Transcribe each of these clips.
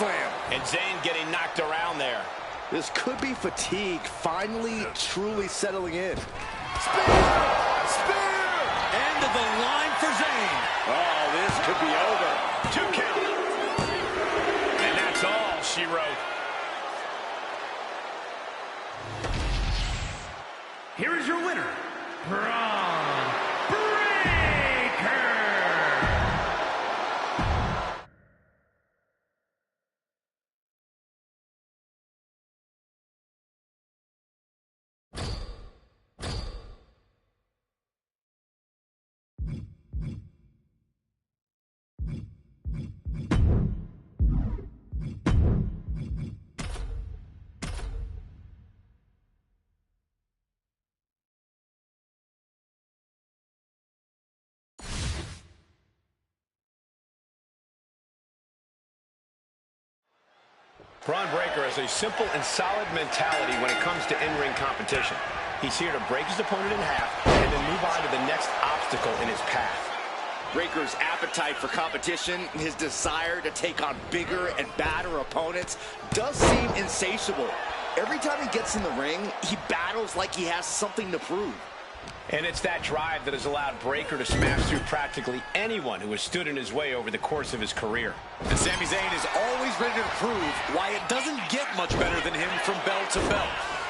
slam. And Zayn getting knocked around there. This could be fatigue finally truly settling in. Spear! Spear! End of the line for Zayn. Oh, this could be over. 2 count. And that's all she wrote. Here is your winner, Braun Breaker. Braun Breaker has a simple and solid mentality when it comes to in-ring competition. He's here to break his opponent in half and then move on to the next obstacle in his path. Breaker's appetite for competition, his desire to take on bigger and badder opponents does seem insatiable. Every time he gets in the ring, he battles like he has something to prove. And it's that drive that has allowed Breaker to smash through practically anyone who has stood in his way over the course of his career. And Sami Zayn is always ready to prove why it doesn't get much better than him from belt to belt.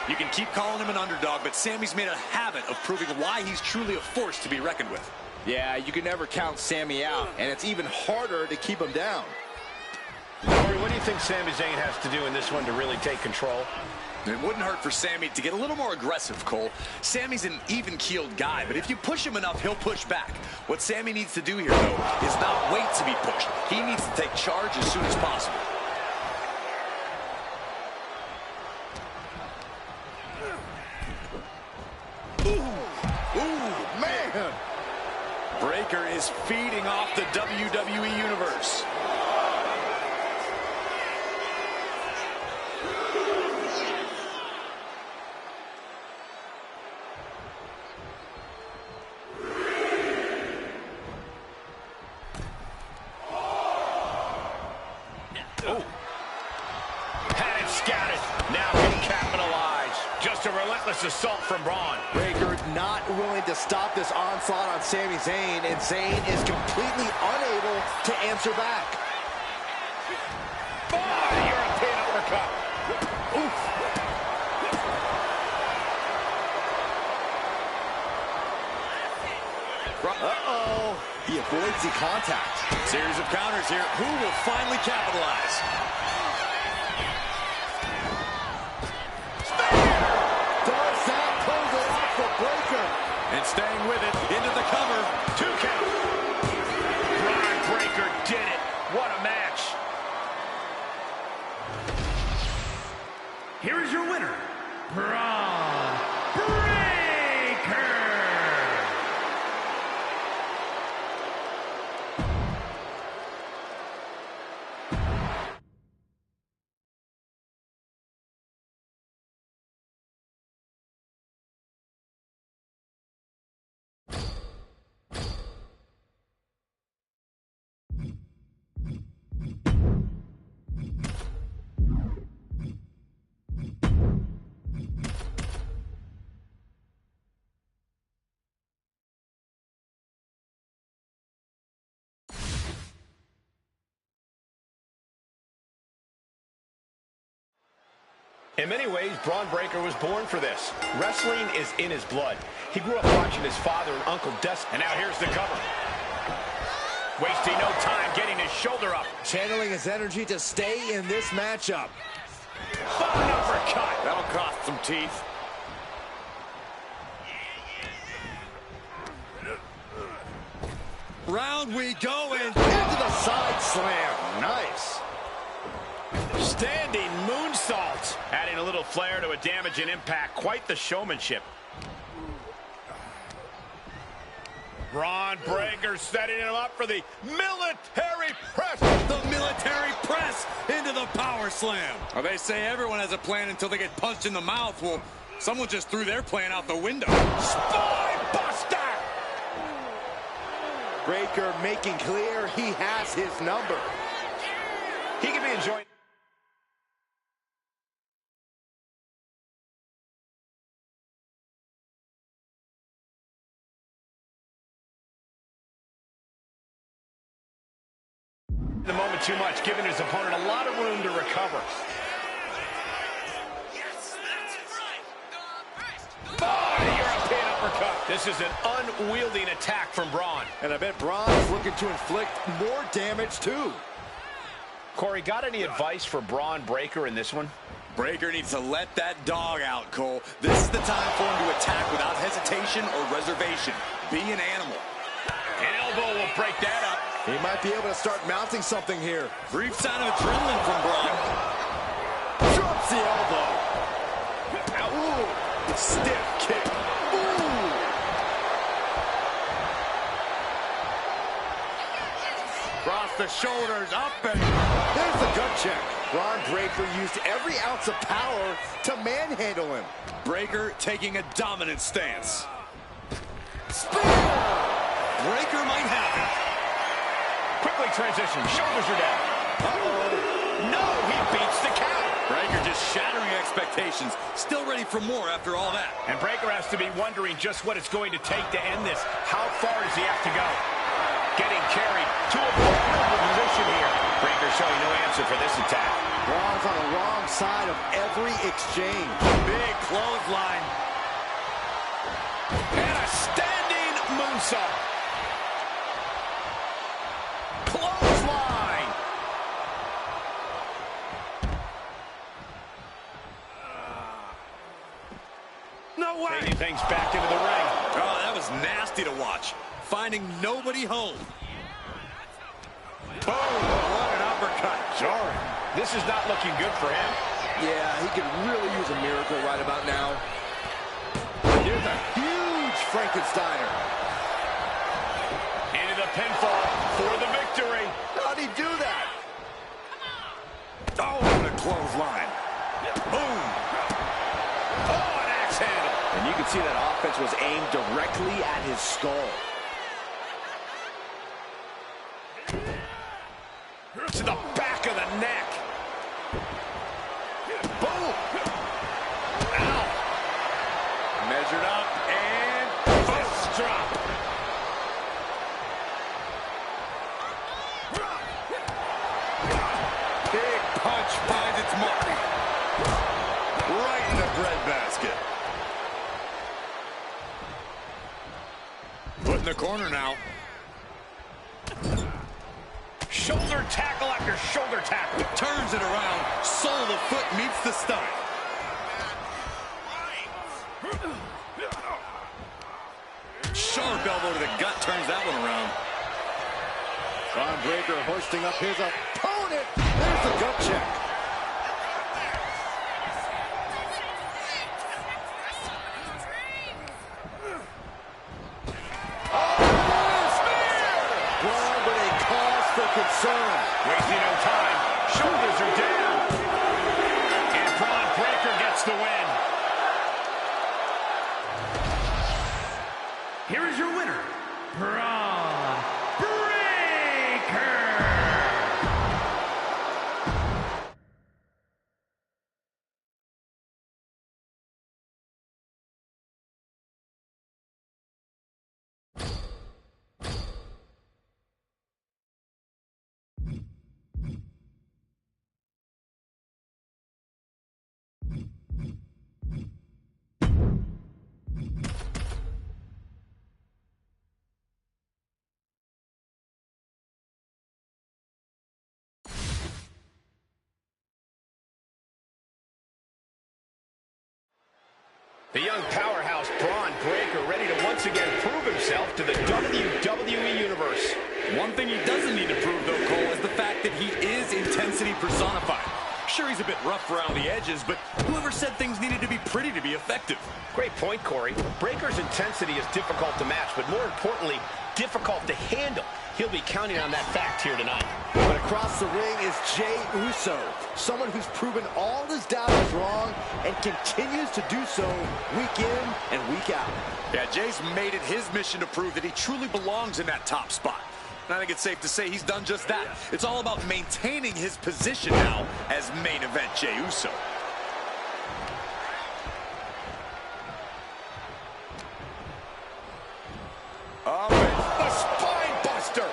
You can keep calling him an underdog, but Sami's made a habit of proving why he's truly a force to be reckoned with. Yeah, you can never count Sami out, and it's even harder to keep him down. Corey, what do you think Sami Zayn has to do in this one to really take control? It wouldn't hurt for Sami to get a little more aggressive, Cole. Sami's an even-keeled guy, but if you push him enough, he'll push back. What Sami needs to do here, though, is not wait to be pushed. He needs to take charge as soon as possible. Ooh, man! Breaker is feeding off the WWE Universe. Oh. Had it scouted. Now can capitalize. Just a relentless assault from Braun. Breaker not willing to stop this onslaught on Sami Zayn, and Zayn is completely unable to answer back. Oh, European uppercut. Oof. Uh-oh. He avoids the contact. Series of counters here. Who will finally capitalize? Does that pull it off for Breaker? And staying with it, into the cover. 2 count. Braun Breaker did it. What a match. Here is your winner, Braun Breaker. In many ways, Braun Breaker was born for this. Wrestling is in his blood. He grew up watching his father and Uncle Des. And now here's the cover. Wasting no time getting his shoulder up. Channeling his energy to stay in this matchup. Fun uppercut. That'll cost some teeth. Round we go, and into the side slam. Nice. Standing moonsault. Adding a little flair to a damage and impact. Quite the showmanship. Braun Breaker setting him up for the military press. The military press into the power slam. Well, they say everyone has a plan until they get punched in the mouth. Well, someone just threw their plan out the window. Spine buster. Breaker making clear he has his number. He could be enjoying. The moment too much, giving his opponent a lot of room to recover. European uppercut. This is an unwieldy attack from Braun. And I bet Braun is looking to inflict more damage too. Corey, got any advice for Braun Breaker in this one? Breaker needs to let that dog out, Cole. This is the time for him to attack without hesitation or reservation. Be an animal. An elbow will break that up. He might be able to start mounting something here. Brief sign of adrenaline from Braun. Drops the elbow. Ooh, stiff kick. Ooh. Cross the shoulders, up, and there's the gut check. Braun Breaker used every ounce of power to manhandle him. Breaker taking a dominant stance. Spear! Breaker might have it. Quickly transition, shoulders are down. Uh-oh. No, he beats the count. Breaker just shattering expectations. Still ready for more after all that. And Breaker has to be wondering just what it's going to take to end this. How far does he have to go? Getting carried to a vulnerable position here. Breaker showing no answer for this attack. Braun's on the wrong side of every exchange. Big clothesline. And a standing moonsault. Clothesline. No way! Taking things back into the ring. Oh, that was nasty to watch. Finding nobody home. Boom! What an uppercut. Jarring. This is not looking good for him. Yeah, he could really use a miracle right about now. Here's a huge Frankensteiner. Into the pinfall for the victory. How'd he do that? Oh, what a clothesline. Boom. Oh, an axe handle. And you can see that offense was aimed directly at his skull. To the back of the neck. Boom. Ow. Measured up and Fist drop. big punch finds its mark. Right in the breadbasket. Put in the corner now. Shoulder tackle after shoulder tackle. Turns it around. Sole of the foot meets the stomach. Sharp elbow to the gut turns that one around. Braun Breaker hoisting up his opponent. There's the gut check. Braun with a cause for concern. Wasting no time. Shoulders are down. And Braun Breaker gets the win. Here is your winner, Braun Breaker. The young powerhouse Braun Breaker ready to once again prove himself to the WWE Universe. One thing he doesn't need to prove, though, Cole, is the fact that he is intensity personified. Sure, he's a bit rough around the edges, but whoever said things needed to be pretty to be effective? Great point, Corey. Breaker's intensity is difficult to match, but more importantly, difficult to handle. He'll be counting on that fact here tonight. But across the ring is Jey Uso, someone who's proven all his doubters wrong and continues to do so week in and week out. Yeah, Jay's made it his mission to prove that he truly belongs in that top spot. And I think it's safe to say he's done just that. It's all about maintaining his position now as main event Jey Uso. Up and the spine buster.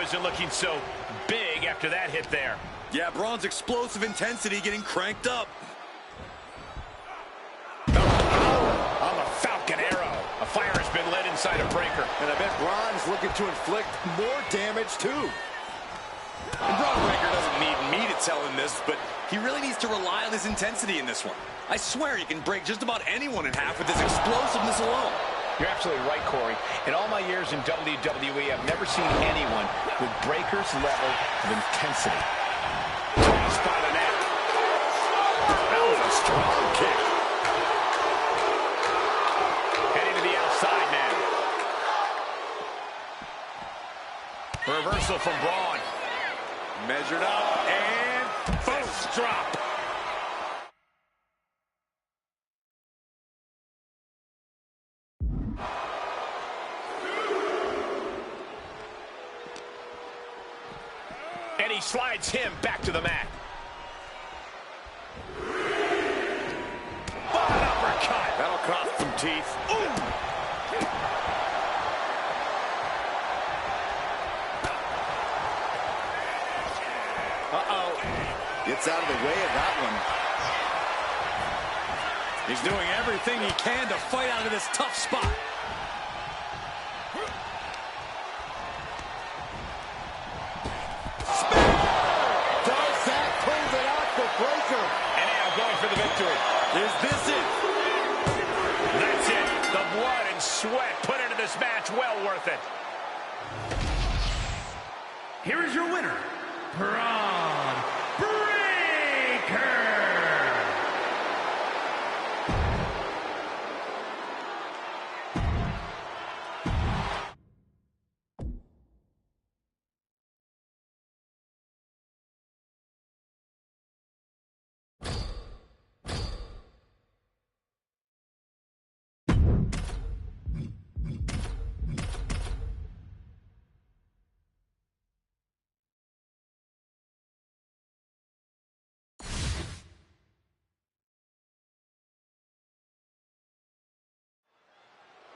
isn't looking so big after that hit there. Yeah, Braun's explosive intensity getting cranked up. On the Falcon Arrow. A fire has been lit inside a Breaker. And I bet Braun's looking to inflict more damage, too. And Braun Breaker doesn't need me to tell him this, but he really needs to rely on his intensity in this one. I swear he can break just about anyone in half with his explosiveness alone. You're absolutely right, Corey. In all my years in WWE, I've never seen anyone with Breaker's level of intensity. He's by the net. That was a strong kick. Heading to the outside now. Reversal from Braun. Measured up and fist drop. And he slides him back to the mat. An uppercut. That'll cost some teeth. Ooh. Gets out of the way of that one. He's doing everything he can to fight out of this tough spot. Does that close it out for Breaker? And now going for the victory. Is this it? That's it. The blood and sweat put into this match. Well worth it. Here is your winner, Braun Breaker.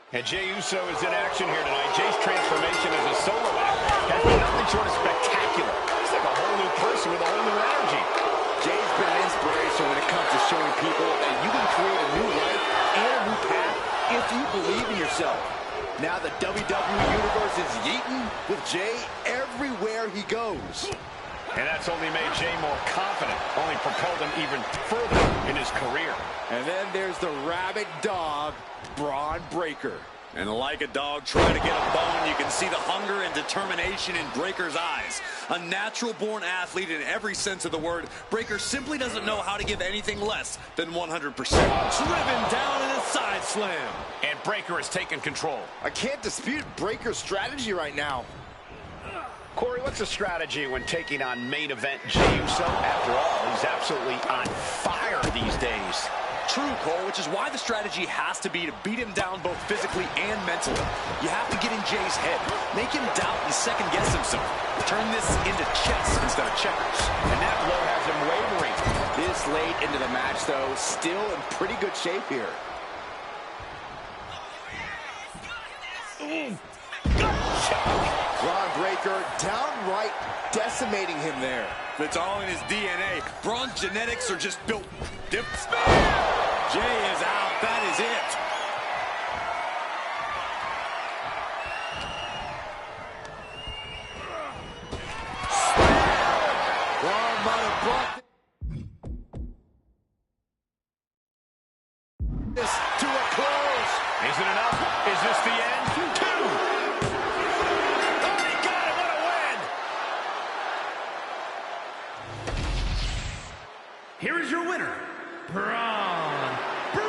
And Jey Uso is in action here tonight. Jey's transformation as a solo act has been nothing short of spectacular. He's like a whole new person with a whole new energy. Jey's been an inspiration when it comes to showing people that you can create a new life and a new path if you believe in yourself. Now the WWE Universe is yeeting with Jey everywhere he goes. And that's only made Jey more confident, only propelled him even further in his career. And then there's the rabid dog, Braun Breaker. And like a dog trying to get a bone, you can see the hunger and determination in Breaker's eyes. A natural-born athlete in every sense of the word, Breaker simply doesn't know how to give anything less than 100%. Driven down in a side slam. And Breaker has taken control. I can't dispute Breaker's strategy right now. Corey, what's the strategy when taking on main event Jey Uso? After all, he's absolutely on fire these days. True, Cole, which is why the strategy has to be to beat him down both physically and mentally. You have to get in Jey's head, make him doubt and second-guess himself. Turn this into chess instead of checkers. And that blow has him wavering. This late into the match, though, still in pretty good shape here. Braun Breaker downright decimating him there. It's all in his DNA. Braun's genetics are just built. Jey is out. That is it. Braun might have brought this to a close. Is it enough? Is this the end? Here is your winner, Braun Breaker.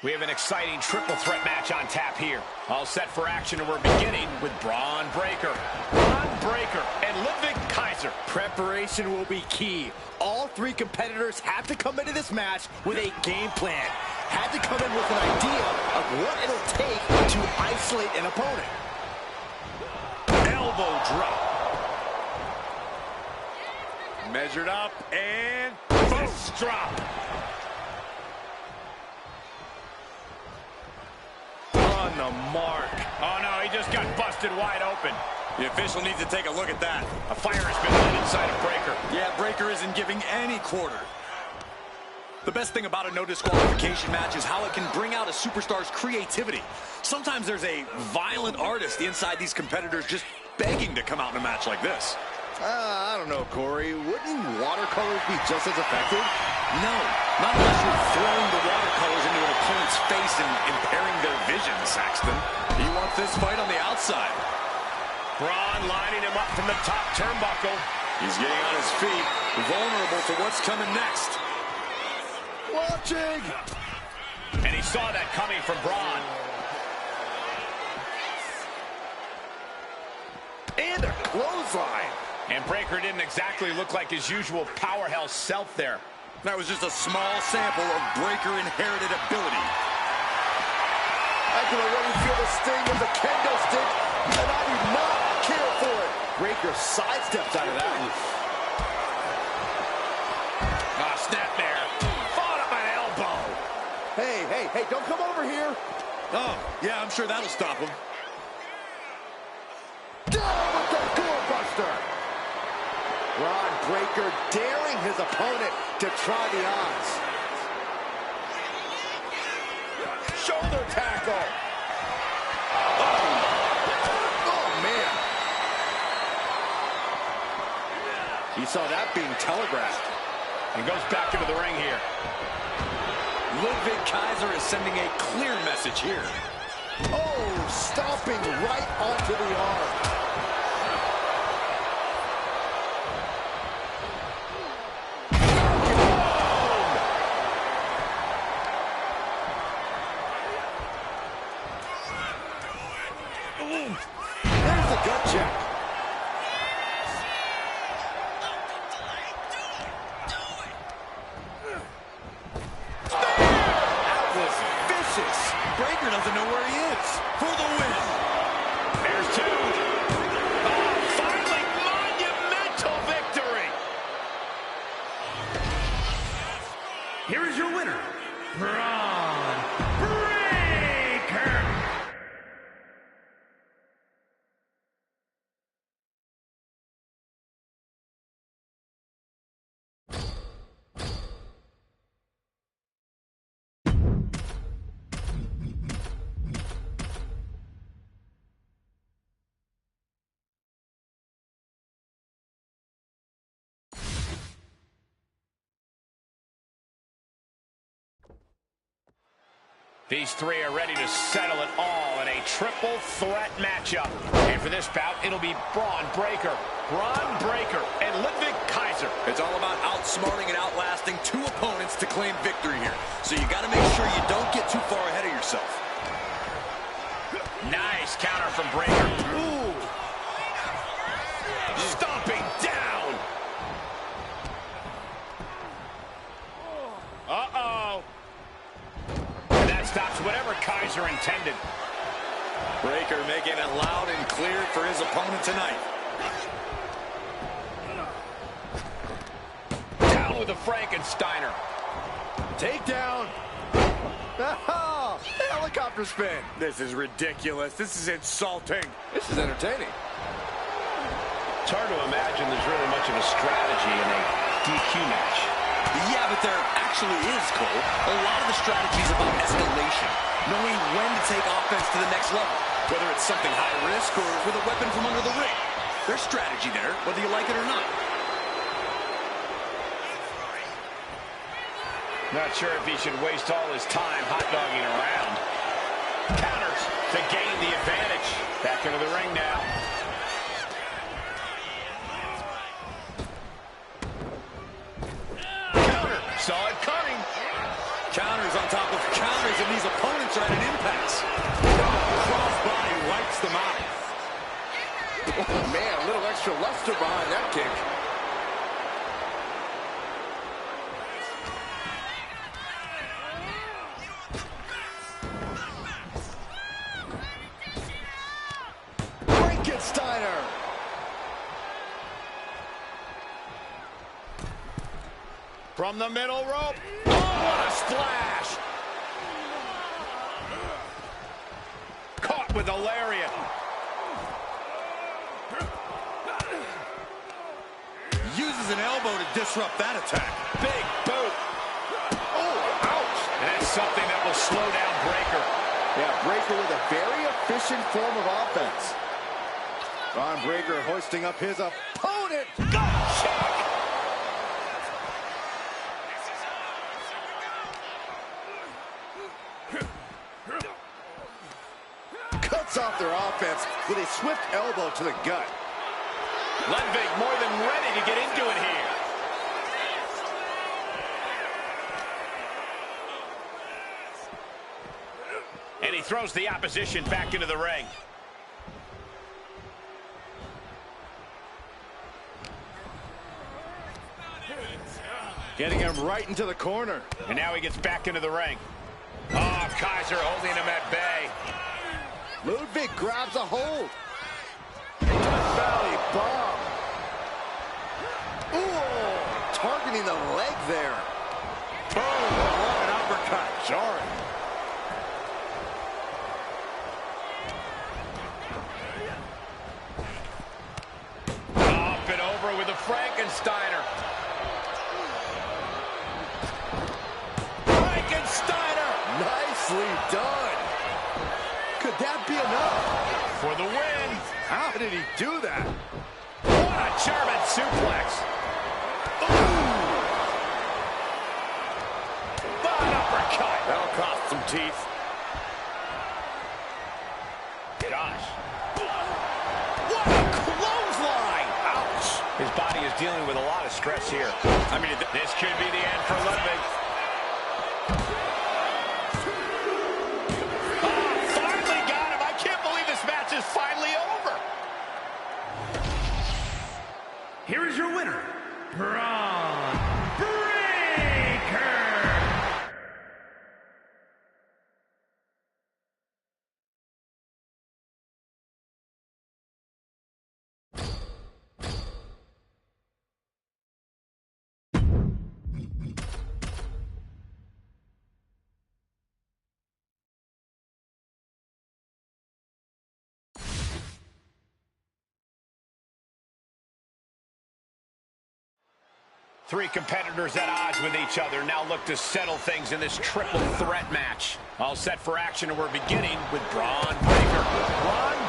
We have an exciting triple threat match on tap here. All set for action, and we're beginning with Braun Breaker. Braun Breaker Kaiser. Preparation will be key. All three competitors have to come into this match with a game plan. Had to come in with an idea of what it'll take to isolate an opponent. Elbow drop. Measured up and fist drop. On the mark. Oh no, he just got busted wide open. The official needs to take a look at that. A fire has been lit inside of Breaker. Yeah, Breaker isn't giving any quarter. The best thing about a no disqualification match is how it can bring out a superstar's creativity. Sometimes there's a violent artist inside these competitors just begging to come out in a match like this. I don't know, Corey. Wouldn't watercolors be just as effective? No, not unless you're throwing the watercolors into an opponent's face and impairing their vision, Saxton. He wants this fight on the outside. Braun lining him up from the top turnbuckle. He's getting on his feet, vulnerable to what's coming next. Watching! And he saw that coming from Braun. And a clothesline. And Breaker didn't exactly look like his usual powerhouse self there. That was just a small sample of Breaker inherited ability. I can already feel the sting of the kendo stick, and I do not care for it. Breaker sidesteps out of that. Snap there. Fought up an elbow. Hey, don't come over here. Oh, yeah, I'm sure that'll stop him. Down with the doorbuster. Ron Breaker daring his opponent to try the odds. Shoulder tackle. Oh, man. He saw that being telegraphed. And goes back into the ring here. Ludwig Kaiser is sending a clear message here. Oh, stomping right onto the arm. There's the gut check. That was vicious. Breaker doesn't know where he is. For the win. There's two. Oh, finally, monumental victory. Here is your winner, Braun Breaker. These three are ready to settle it all in a triple threat matchup. And for this bout, it'll be Braun Breaker, and Ludwig Kaiser. It's all about outsmarting and outlasting two opponents to claim victory here. So you got to make sure you don't get too far ahead of yourself. Nice counter from Breaker. Ooh. Stomping down. Uh-oh. And that stops whatever Kaiser intended. Breaker making it loud and clear for his opponent tonight. Down with a Frankensteiner. Takedown. Oh, helicopter spin. This is ridiculous. This is insulting. This is entertaining. It's hard to imagine there's really much of a strategy in a DQ match. Yeah, but there actually is, Cole. A lot of the strategy is about escalation, knowing when to take offense to the next level, whether it's something high risk or with a weapon from under the ring. There's strategy there, whether you like it or not. Not sure if he should waste all his time hot-dogging around. Counters to gain the advantage. Back into the ring now. Counter. Saw it coming. Counters on top of counters, and these opponents are at an impasse. Crossbody wipes them out. Oh, man, a little extra luster behind that kick. From the middle rope. Oh, what a splash. Caught with a lariat. Uses an elbow to disrupt that attack. Big boot. Oh, ouch. And that's something that will slow down Breaker. Yeah, Breaker with a very efficient form of offense. Braun Breaker hoisting up his opponent. Go check. Cuts off their offense with a swift elbow to the gut. Ludwig more than ready to get into it here. And he throws the opposition back into the ring. Getting him right into the corner. And now he gets back into the ring. Oh, Kaiser holding him at bay. Ludwig grabs a hold. Valley bomb. Ooh, targeting the leg there. Boom, what an uppercut. Jarring. Up and over with a Frankensteiner. Frankensteiner! Nicely done. Could that be enough? For the win. How did he do that? What a German suplex. Ooh. An uppercut. That'll cost some teeth. Gosh. What a clothesline. Ouch. His body is dealing with a lot of stress here. I mean, this could be the end for Ludwig. Finally got him. I can't believe this match is finally over. Here is your winner, Braun Breaker. Three competitors at odds with each other now look to settle things in this triple threat match. All set for action, and we're beginning with Braun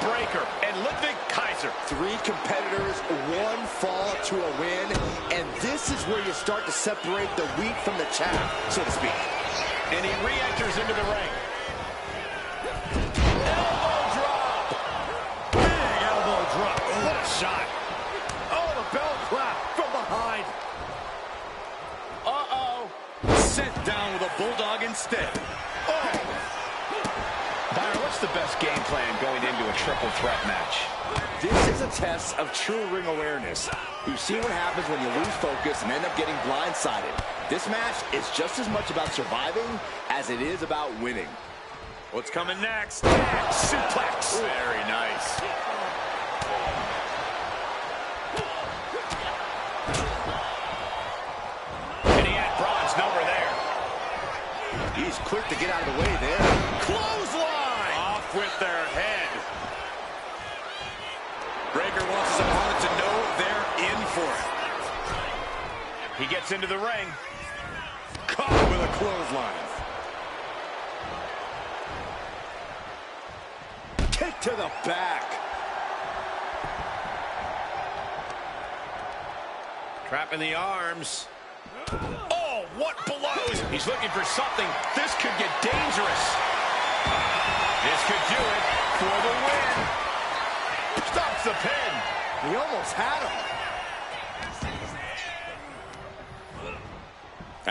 Breaker and Ludwig Kaiser. Three competitors, one fall to a win, and this is where you start to separate the wheat from the chaff, so to speak. And he re-enters into the ring. Elbow drop! Big elbow drop. What a shot! Oh, the bell clap from behind. Uh-oh. Sent down with a bulldog instead. Oh. Byron, what's the best game plan going into a triple threat match? This is a test of true ring awareness. You see what happens when you lose focus and end up getting blindsided. This match is just as much about surviving as it is about winning. What's coming next? Suplex. Very nice. He's quick to get out of the way there. Clothesline! Off with their head. Breaker wants his opponent to know they're in for it. He gets into the ring. Caught with a clothesline. Kick to the back. Trapping the arms. Oh, what blows! He's looking for something. This could get dangerous. This could do it for the win. Stops the pin. He almost had him.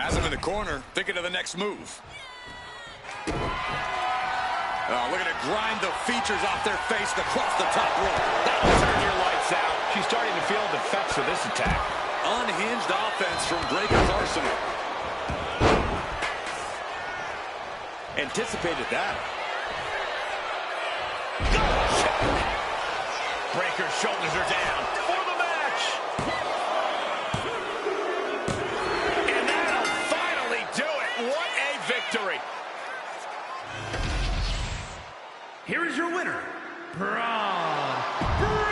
Has him in the corner, thinking of the next move. Oh, look at it grind the features off their face across the top rope. That'll turn your lights out. She's starting to feel the effects of this attack. Unhinged offense from Breaker's arsenal. Anticipated that. Breaker's shoulders are down for the match. And that is your winner, Braun Break!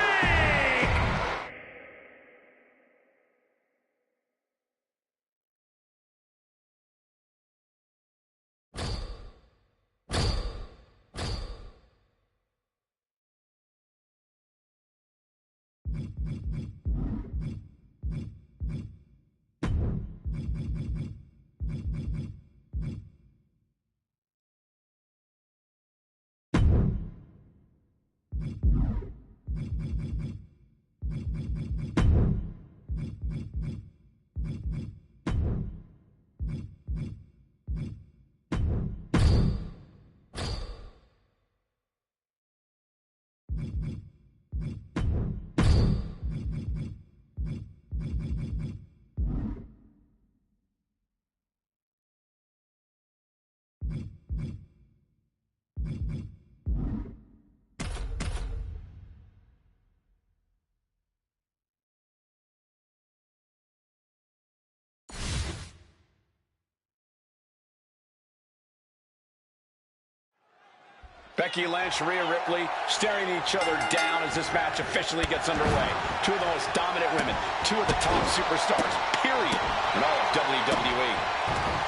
Becky Lynch, Rhea Ripley staring each other down as this match officially gets underway. Two of the most dominant women, two of the top superstars, period, in all of WWE.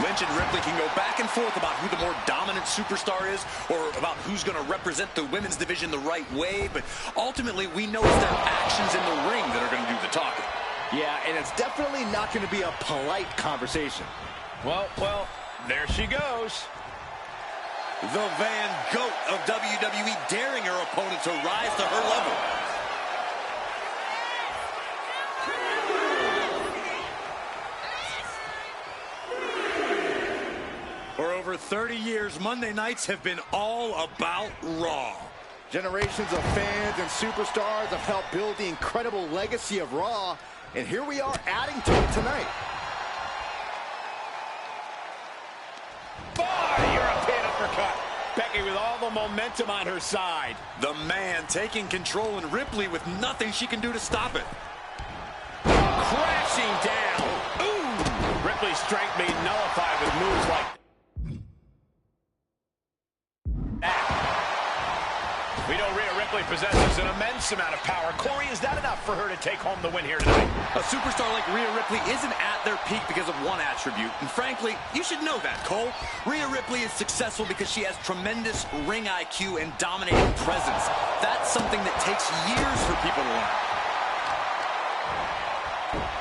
Lynch and Ripley can go back and forth about who the more dominant superstar is or about who's going to represent the women's division the right way, but ultimately we know it's their actions in the ring that are going to do the talking. Yeah, and it's definitely not going to be a polite conversation. Well, there she goes. The Van Goat of WWE, daring her opponent to rise to her level. For over 30 years, Monday nights have been all about Raw. Generations of fans and superstars have helped build the incredible legacy of Raw, and here we are adding to it tonight. European uppercut. Becky with all the momentum on her side. The man taking control, and Ripley with nothing she can do to stop it. Crashing down. Ooh! Ripley's strength being nullified with moves like that. We know Rhea Ripley possesses an immense amount of power. Corey, is that enough for her to take home the win here tonight? A superstar like Rhea Ripley isn't at their peak because of one attribute. And frankly, you should know that, Cole. Rhea Ripley is successful because she has tremendous ring IQ and dominating presence. That's something that takes years for people to learn.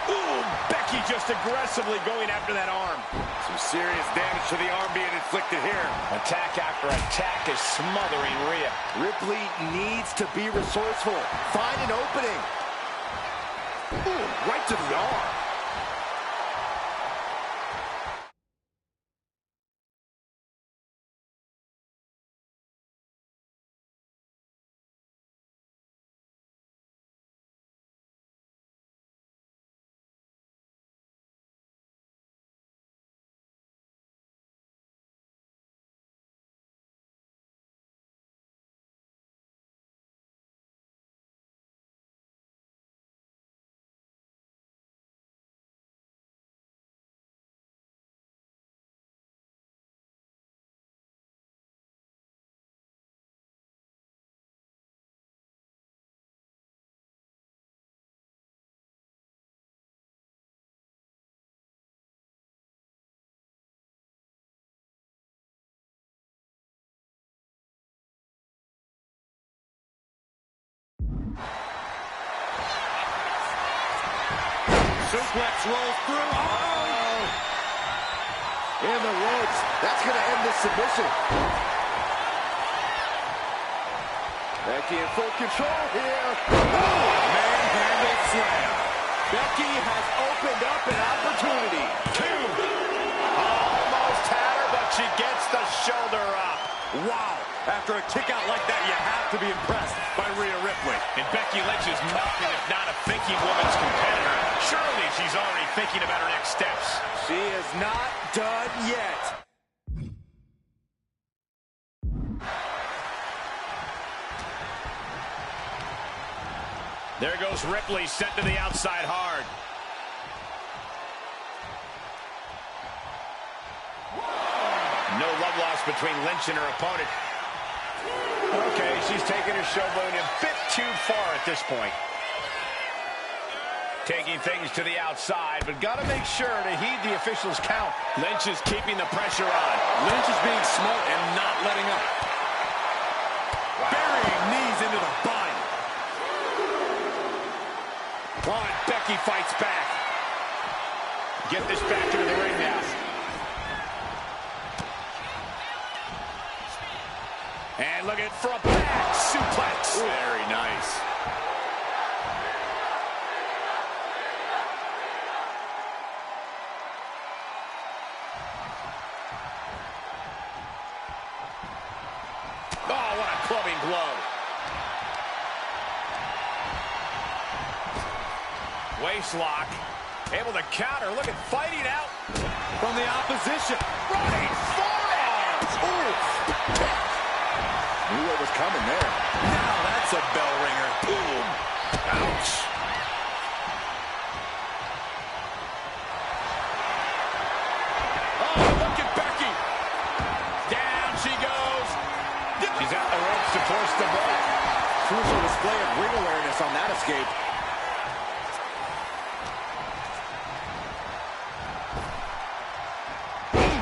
Ooh, Becky just aggressively going after that arm. Some serious damage to the arm being inflicted here. Attack after attack is smothering Rhea. Ripley needs to be resourceful. Find an opening. Ooh, right to the arm. Suplex rolls through. Oh! In the ropes. That's going to end this submission. Becky in full control here. Oh! Manhandle slam. Becky has opened up an opportunity. Two. Almost had her, but she gets the shoulder up. Wow. After a kick out like that, you have to be impressed by Rhea Ripley. And Becky Lynch is nothing if not a thinking woman's competitor. Surely she's already thinking about her next steps. She is not done yet. There goes Ripley, sent to the outside hard. No love lost between Lynch and her opponent. Okay, she's taking her showboat a bit too far at this point. Taking things to the outside, but got to make sure to heed the officials' count. Lynch is keeping the pressure on. Lynch is being smart and not letting up. Burying knees into the body. Come on, Becky fights back. Get this back into the ring now. And looking for a back suplex. Ooh. Very nice. Oh, what a clubbing blow. Waist lock. Able to counter. Look at fighting out From the opposition. right forearms. Ooh. Knew what was coming there. Now that's a bell ringer. Boom. Ouch. Oh, look at Becky. Down she goes. She's out the ropes to force the ball. Crucial display of ring awareness on that escape.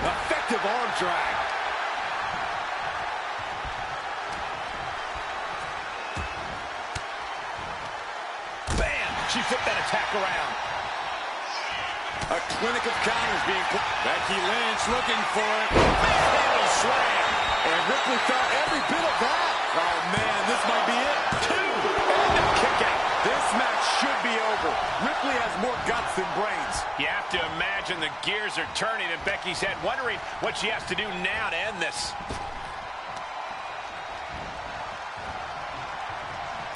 Effective arm drag. Bam! She flipped that attack around. A clinic of counters being put. Becky Lynch looking for it. Manhandle slam. And Ripley felt every bit of that. Oh, man, this might be it. Two! And a kick out. This match should be over. Ripley has more guts than brains. You have to imagine the gears are turning in Becky's head, wondering what she has to do now to end this.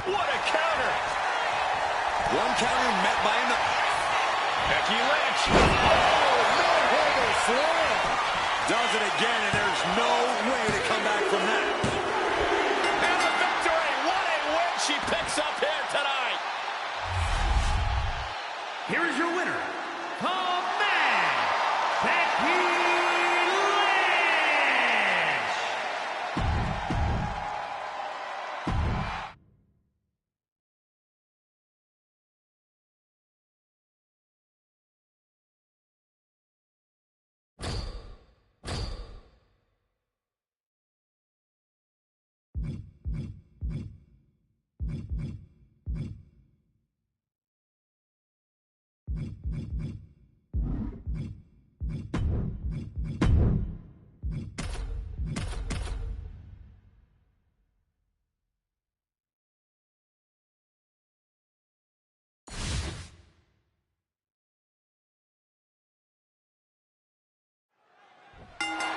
What a counter! One counter met by another. Becky Lynch. Oh, manhandle slam. Does it again, and there's no way to come back from that. And the victory! What a win she picks up here tonight! Here is your winner, the man, Becky Lynch.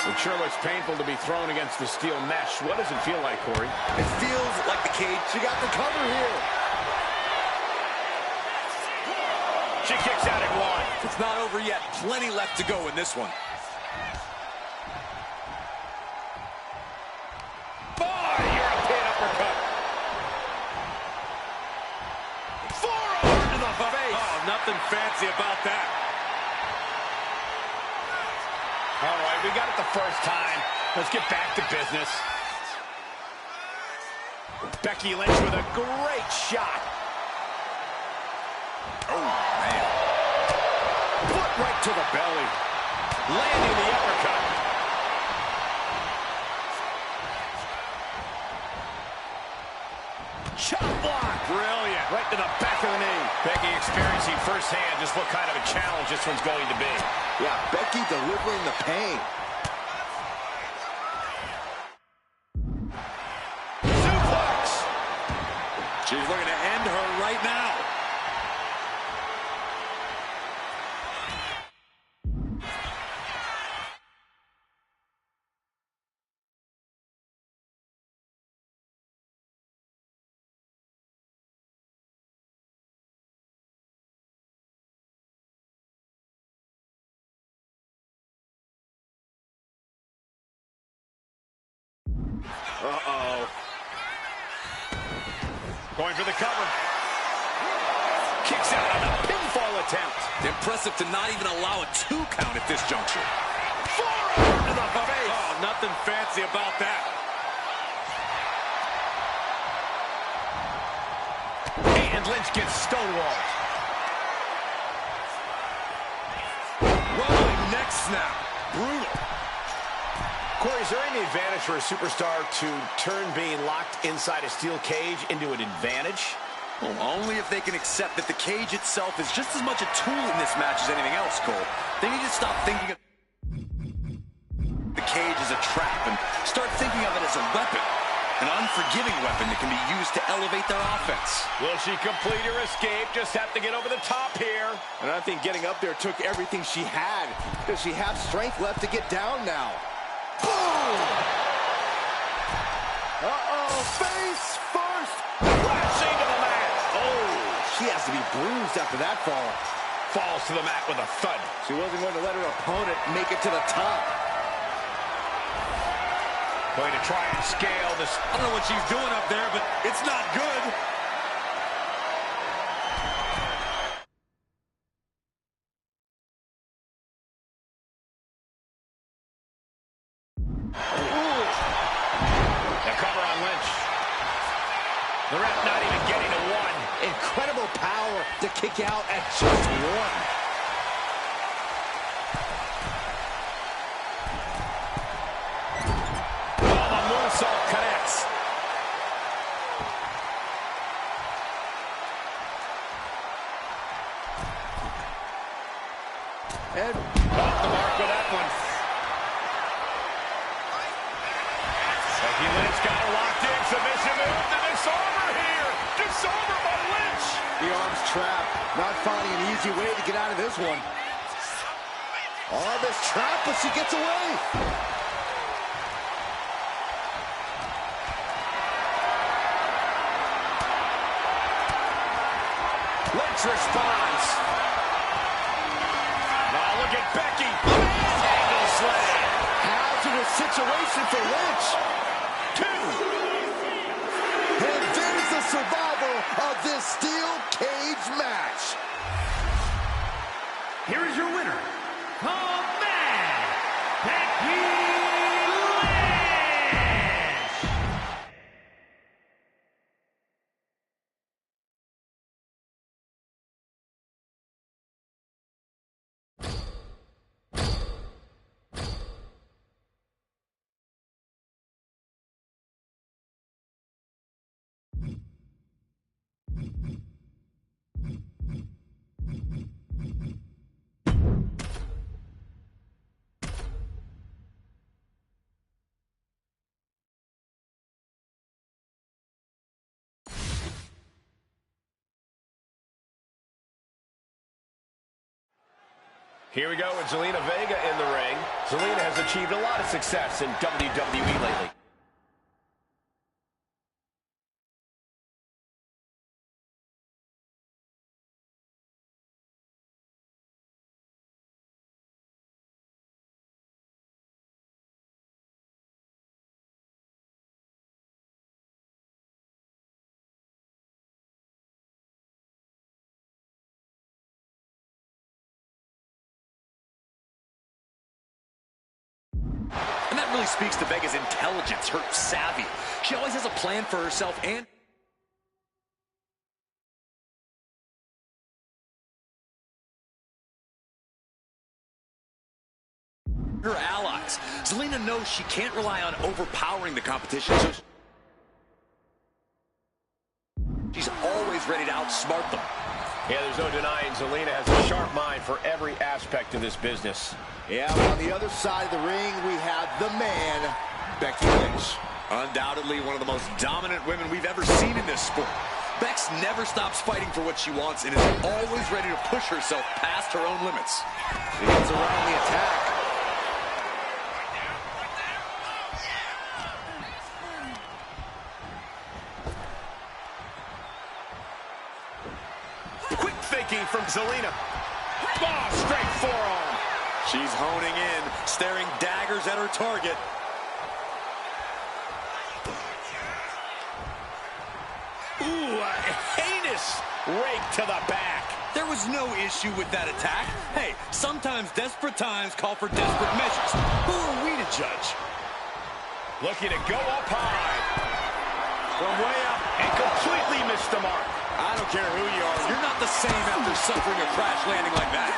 It sure looks painful to be thrown against the steel mesh. What does it feel like, Corey? It feels like the cage. She got the cover here. She kicks out at one. It's not over yet. Plenty left to go in this one. Boy, European uppercut. Forearm to the face. Oh, nothing fancy about that. All right, we got it the first time. Let's get back to business. Becky Lynch with a great shot. Oh, man. Foot right to the belly. Landing the uppercut. Chop block. Brilliant. Right to the back of the knee. Becky experiencing firsthand just what kind of a challenge this one's going to be. Yeah, Becky delivering the pain. Suplex. She's looking to end her right now. Uh-oh. Going for the cover. Kicks out on a pinfall attempt. Impressive to not even allow a 2 count at this juncture. Forearm to the face. Oh, nothing fancy about that. And Lynch gets stonewalled. Rolling neck snap. Brutal. Corey, is there any advantage for a superstar to turn being locked inside a steel cage into an advantage? Well, only if they can accept that the cage itself is just as much a tool in this match as anything else, Cole. They need to stop thinking of the cage as a trap and start thinking of it as a weapon. An unforgiving weapon that can be used to elevate their offense. Will she complete her escape? Just have to get over the top here. And I think getting up there took everything she had. Does she have strength left to get down now? Boom! Uh-oh, face first! Crashing to the mat. Oh, she has to be bruised after that fall. Falls to the mat with a thud. She wasn't going to let her opponent make it to the top. Going to try and scale this. I don't know what she's doing up there, but it's not good. The cover on Lynch. The ref not even getting to one. Incredible power to kick out at just one. Moonsault connects. And off the mark with that one. Becky Lynch got her locked in. Submission move to disarmer here. Disarmer by Lynch. the arm's trapped. Not finding an easy way to get out of this one. Arm is trapped, but she gets away. Lynch responds. Now look at Becky. Angle slam. Hazardous situation for Lynch. 2. And there's the survivor of this steel cage match. Here is your winner, Command Becky Lynch. Here we go with Zelina Vega in the ring. Zelina has achieved a lot of success in WWE lately. And that really speaks to Vega's intelligence, her savvy. She always has a plan for herself and her allies. Zelina knows she can't rely on overpowering the competition, so she's always ready to outsmart them. Yeah, there's no denying Zelina has a sharp mind for every aspect of this business. Yeah, on the other side of the ring, we have the man, Becky Lynch. Undoubtedly one of the most dominant women we've ever seen in this sport. Bex never stops fighting for what she wants and is always ready to push herself past her own limits. She gets around the attack. Quick thinking from Zelina. Oh, straight forearm. She's honing in, staring daggers at her target. Ooh, a heinous rake to the back. There was no issue with that attack. Hey, sometimes desperate times call for desperate measures. Who are we to judge? Looking to go up high. From way up and completely missed the mark. I don't care who you are. You're not the same after suffering a crash landing like that.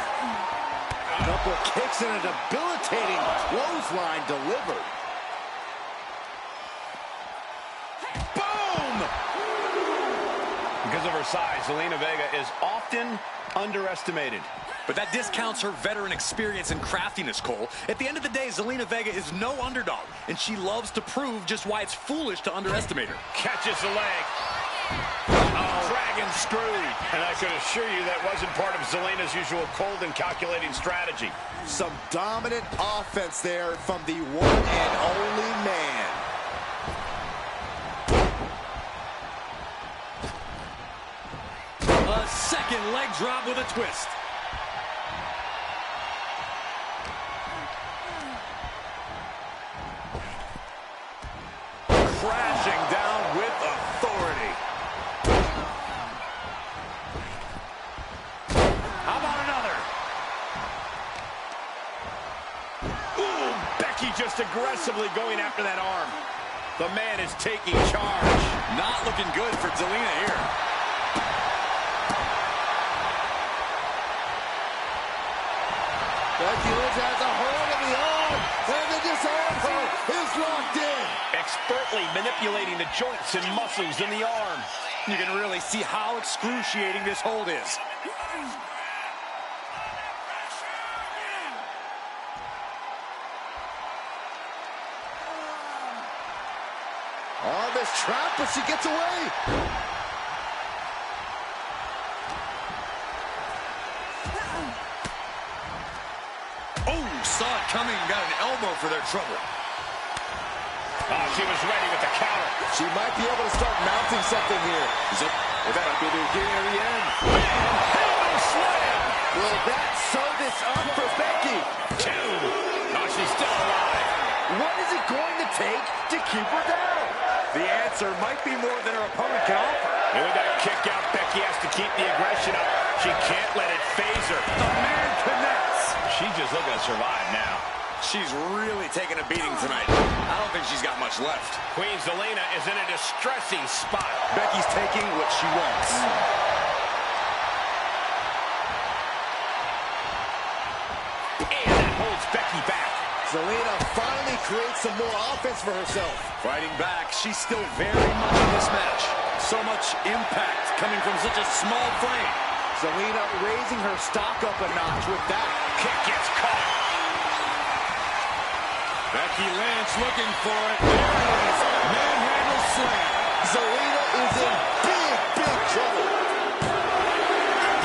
Couple kicks and a debilitating clothesline delivered. Boom! Because of her size, Zelina Vega is often underestimated. But that discounts her veteran experience and craftiness, Cole. At the end of the day, Zelina Vega is no underdog, and she loves to prove just why it's foolish to underestimate her. Catches the leg. Dragon screw. And I can assure you that wasn't part of Zelina's usual cold and calculating strategy. Some dominant offense there from the one and only man. A second leg drop with a twist. Crashing down with authority. How about another? Ooh, Becky just aggressively going after that arm. The man is taking charge. Not looking good for Zelina here. Becky Lynch has a hold of the arm, and the disarm is locked in. Expertly manipulating the joints and muscles in the arm. You can really see how excruciating this hold is. Arm is trapped, but she gets away. Oh, saw it coming and got an elbow for their trouble. Oh, she was ready with the counter. She might be able to start mounting something here. It might be the beginning of the end. Handle slam. Will that sew this up for Becky? Two. Oh, she's still alive. What is it going to take to keep her down? The answer might be more than her opponent can offer. And with that kick out, Becky has to keep the aggression up. She can't let it phase her. The man connects. She's just looking to survive now. She's really taking a beating tonight. I don't think she's got much left. Queen Zelina is in a distressing spot. Becky's taking what she wants. And that holds Becky back. Zelina finally creates some more offense for herself. Fighting back, she's still very much in this match. So much impact coming from such a small frame. Zelina raising her stock up a notch with that. Kick gets caught. Becky Lynch looking for it. There it is. Manhandle slam. Zelina is in big, big trouble.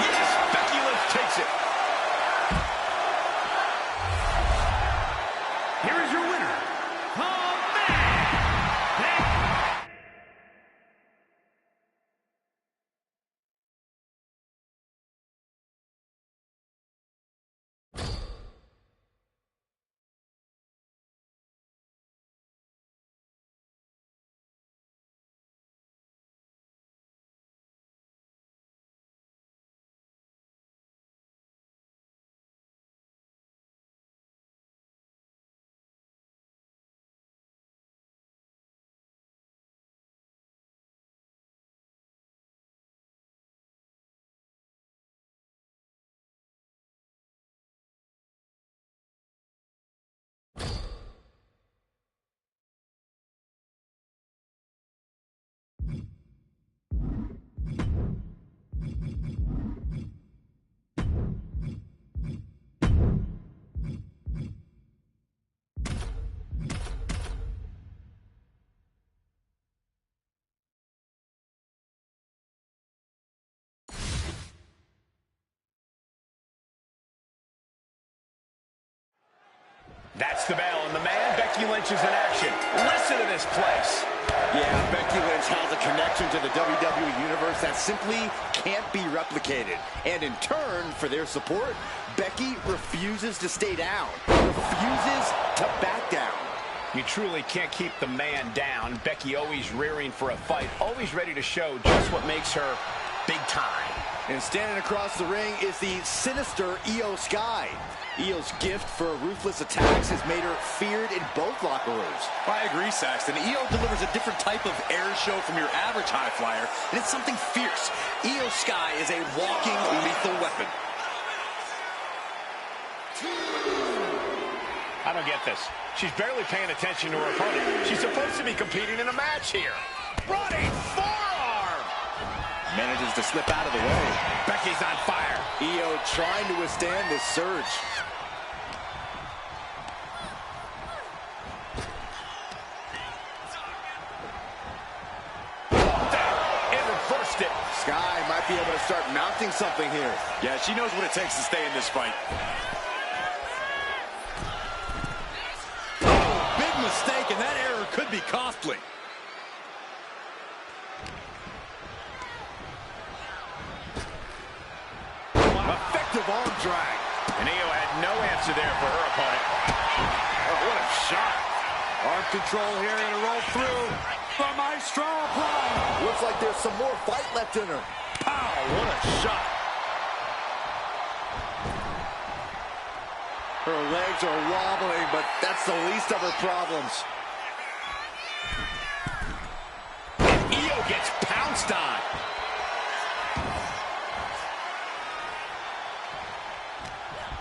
Yes, Becky Lynch takes it. Here is your winner, the man, That's the bell, and the man, Becky Lynch, is in action. Listen to this place. Yeah, Becky Lynch has a connection to the WWE Universe that simply can't be replicated. And in turn, for their support, Becky refuses to stay down, refuses to back down. You truly can't keep the man down. Becky always rearing for a fight, always ready to show just what makes her big time. And standing across the ring is the sinister Io Sky. Io's gift for ruthless attacks has made her feared in both locker rooms. I agree, Saxton. Io delivers a different type of air show from your average high flyer, and it's something fierce. Io Sky is a walking lethal weapon. I don't get this. She's barely paying attention to her opponent. She's supposed to be competing in a match here. Running forearm! Manages to slip out of the way. Becky's on fire. Io trying to withstand this surge. Sky might be able to start mounting something here. Yeah, she knows what it takes to stay in this fight. Oh, big mistake, and that error could be costly. Effective arm drag. And Io had no answer there for her opponent. Oh, what a shot. Arm control here, and a roll through. The Maestro applied. Looks like there's some more fight left in her. Pow, what a shot. Her legs are wobbling, but that's the least of her problems. And Io gets pounced on.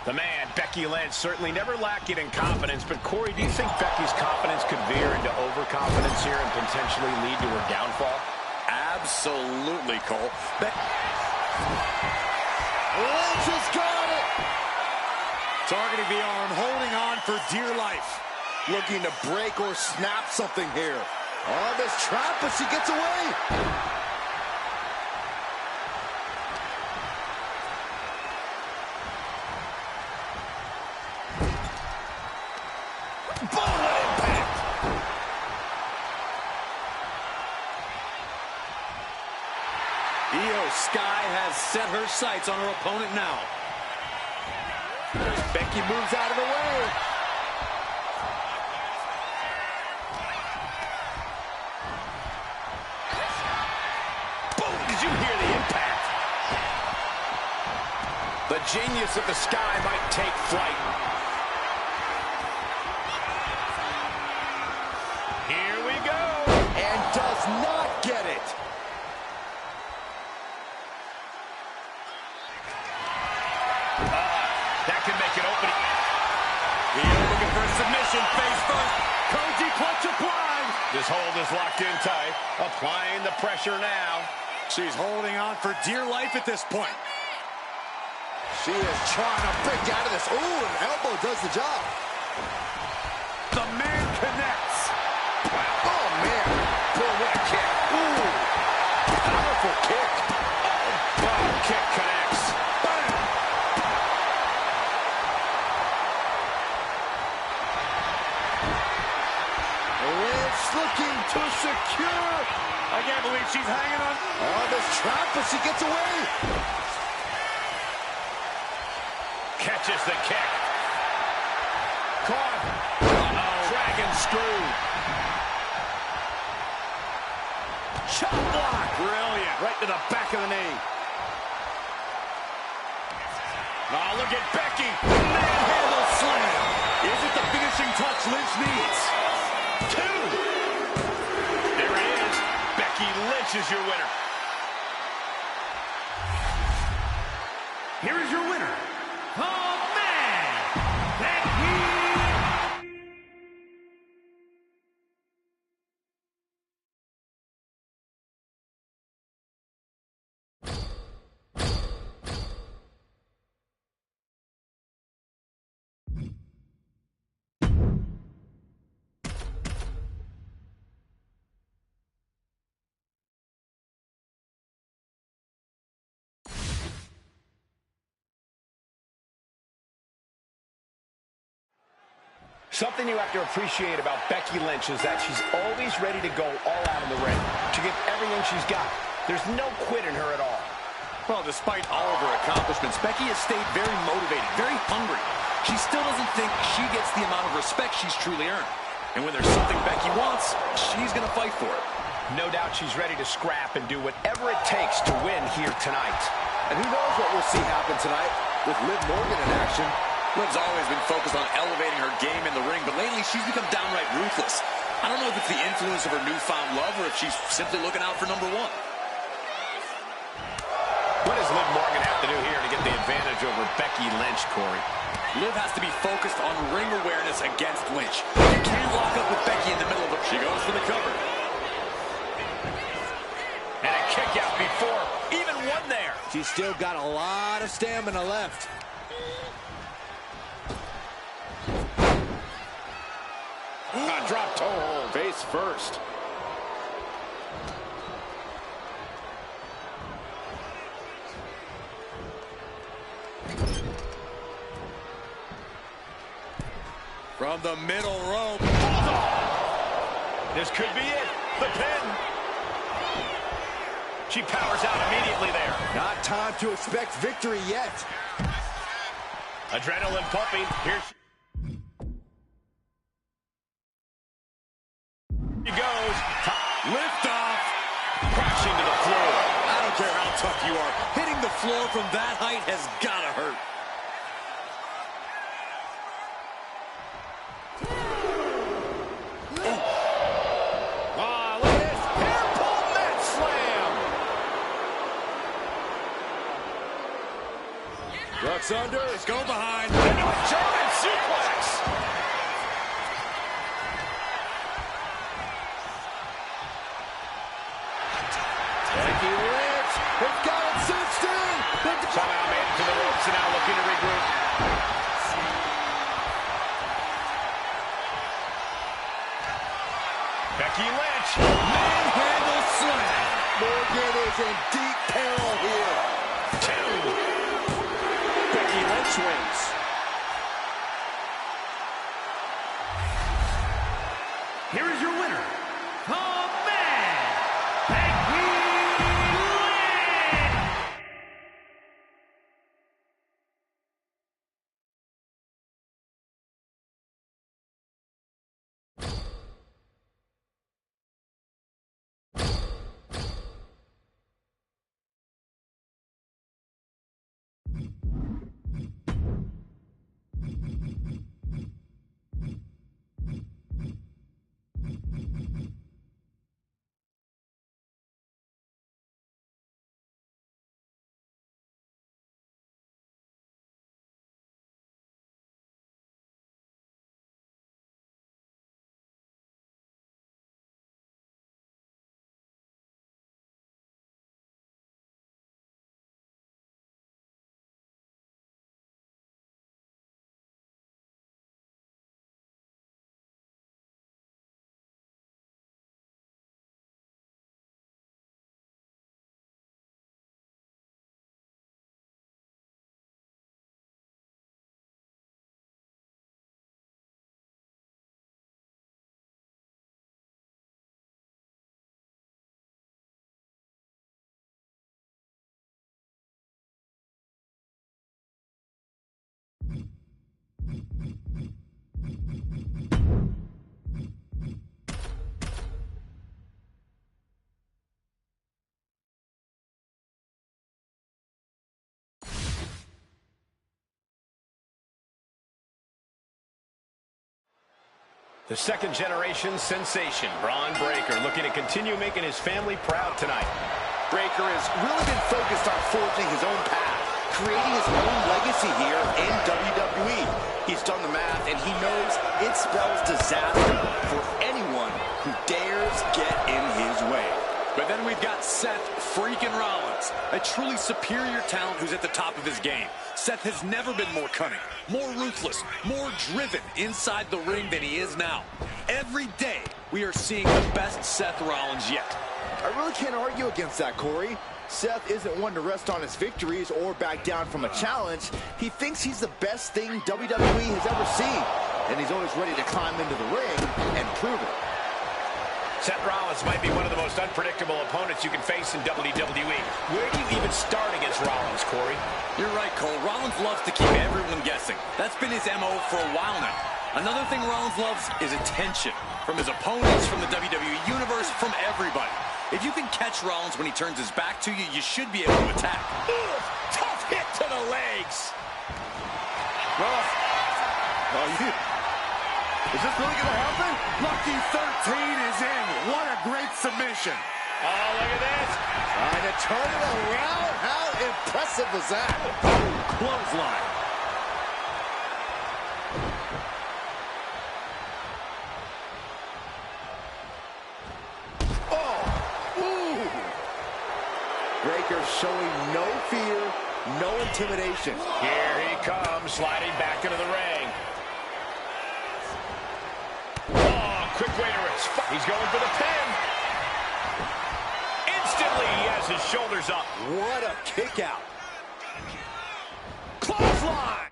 The man, Becky Lynch, certainly never lacking in confidence, but Corey, do you think Becky's confidence could veer into overconfidence here and potentially lead to her downfall? Absolutely, Cole. Lynch has got it! Targeting the arm, holding on for dear life. Looking to break or snap something here. On this trap, but she gets away. Io Sky has set her sights on her opponent now. Becky moves out of the way. Boom! Did you hear the impact? The genius of the Sky might take flight. Here we go. And does not get it. That can make it open. Io looking for a submission, face first. Koji clutch applied. This hold is locked in tight. Applying the pressure now. She's holding on for dear life at this point. She is trying to break out of this. Ooh, an elbow does the job. The man connects. Wow. Oh, man. Boy, what a kick. Ooh. Powerful kick. Oh, kick connects. Bam. Lynch looking to secure. I can't believe she's hanging on. On this trap, but she gets away. Catches the kick. Caught. Dragon screw. Chop block. Brilliant. Right to the back of the knee. Oh, look at Becky. Manhandle slam. Is it the finishing touch Lynch needs? 2. There it is. Becky Lynch is your winner. Here is your winner, the man, Becky. Something you have to appreciate about Becky Lynch is that she's always ready to go all out in the ring to give everything she's got. There's no quit in her at all. Well, despite all of her accomplishments, Becky has stayed very motivated, very hungry. She still doesn't think she gets the amount of respect she's truly earned. And when there's something Becky wants, she's going to fight for it. No doubt she's ready to scrap and do whatever it takes to win here tonight. And who knows what we'll see happen tonight with Liv Morgan in action. Liv's always been focused on elevating her game in the ring, but lately she's become downright ruthless. I don't know if it's the influence of her newfound love or if she's simply looking out for number one. What does Liv Morgan have to do here to get the advantage over Becky Lynch, Corey? Liv has to be focused on ring awareness against Lynch. You can't lock up with Becky in the middle of it. She goes for the cover. And a kick out before even one there. She's still got a lot of stamina left. Drop toe hold. Face first. From the middle rope. This could be it. The pin. She powers out immediately there. Not time to expect victory yet. Adrenaline pumping. Here she goes. Lift off. Crashing to the floor. I don't care how tough you are. Hitting the floor from that height has got to hurt. Look at this. Hair pull mat slam. Ducks under. Let's go behind. Into a German suplex. Becky Lynch has got it cinched in. Somehow made it to the ropes and now looking to regroup. Becky Lynch. Manhandle slam. Morgan is in deep peril here. Two. Becky Lynch wins. Here is your winner, the man, Becky Lynch. The second-generation sensation, Braun Breaker, looking to continue making his family proud tonight. Breaker has really been focused on forging his own path, creating his own legacy here in WWE. He's done the math, and he knows it spells disaster for anyone who dares get in his way. But then we've got Seth freaking Rollins, a truly superior talent who's at the top of his game. Seth has never been more cunning, more ruthless, more driven inside the ring than he is now. Every day, we are seeing the best Seth Rollins yet. I really can't argue against that, Corey. Seth isn't one to rest on his victories or back down from a challenge. He thinks he's the best thing WWE has ever seen, and he's always ready to climb into the ring and prove it. Seth Rollins might be one of the most unpredictable opponents you can face in WWE. Where do you even start against Rollins, Corey? You're right, Cole. Rollins loves to keep everyone guessing. That's been his MO for a while now. Another thing Rollins loves is attention. from his opponents, from the WWE Universe, from everybody. If you can catch Rollins when he turns his back to you, you should be able to attack. Ugh, tough hit to the legs. Is this really going to happen? Lucky 13 is in. What a great submission. Oh, look at this. Trying to turn it around. How impressive was that? Clothesline. Breaker showing no fear, no intimidation. Here he comes, sliding back into the ring. Oh, quick way to respond. He's going for the pin. Instantly, he has his shoulders up. What a kick out. Clothesline.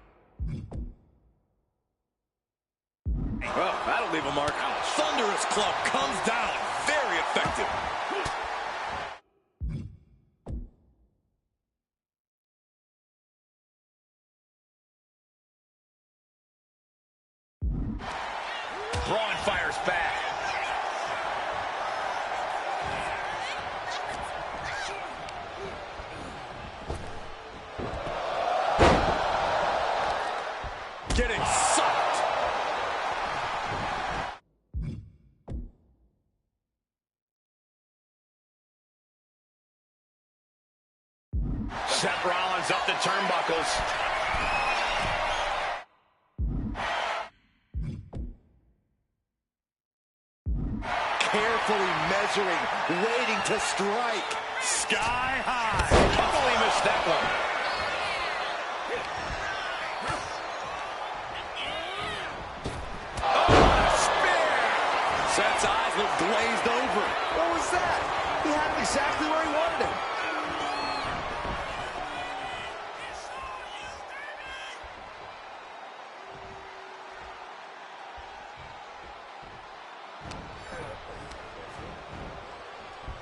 Well, that'll leave a mark. Thunderous club comes down. Very effective. Braun fires back. Getting sucked. Seth Rollins up the turnbuckles. Carefully measuring, waiting to strike. Sky high. Totally missed that one. Oh, spear. Seth's eyes look glazed over. What was that? He had him exactly where he wanted him.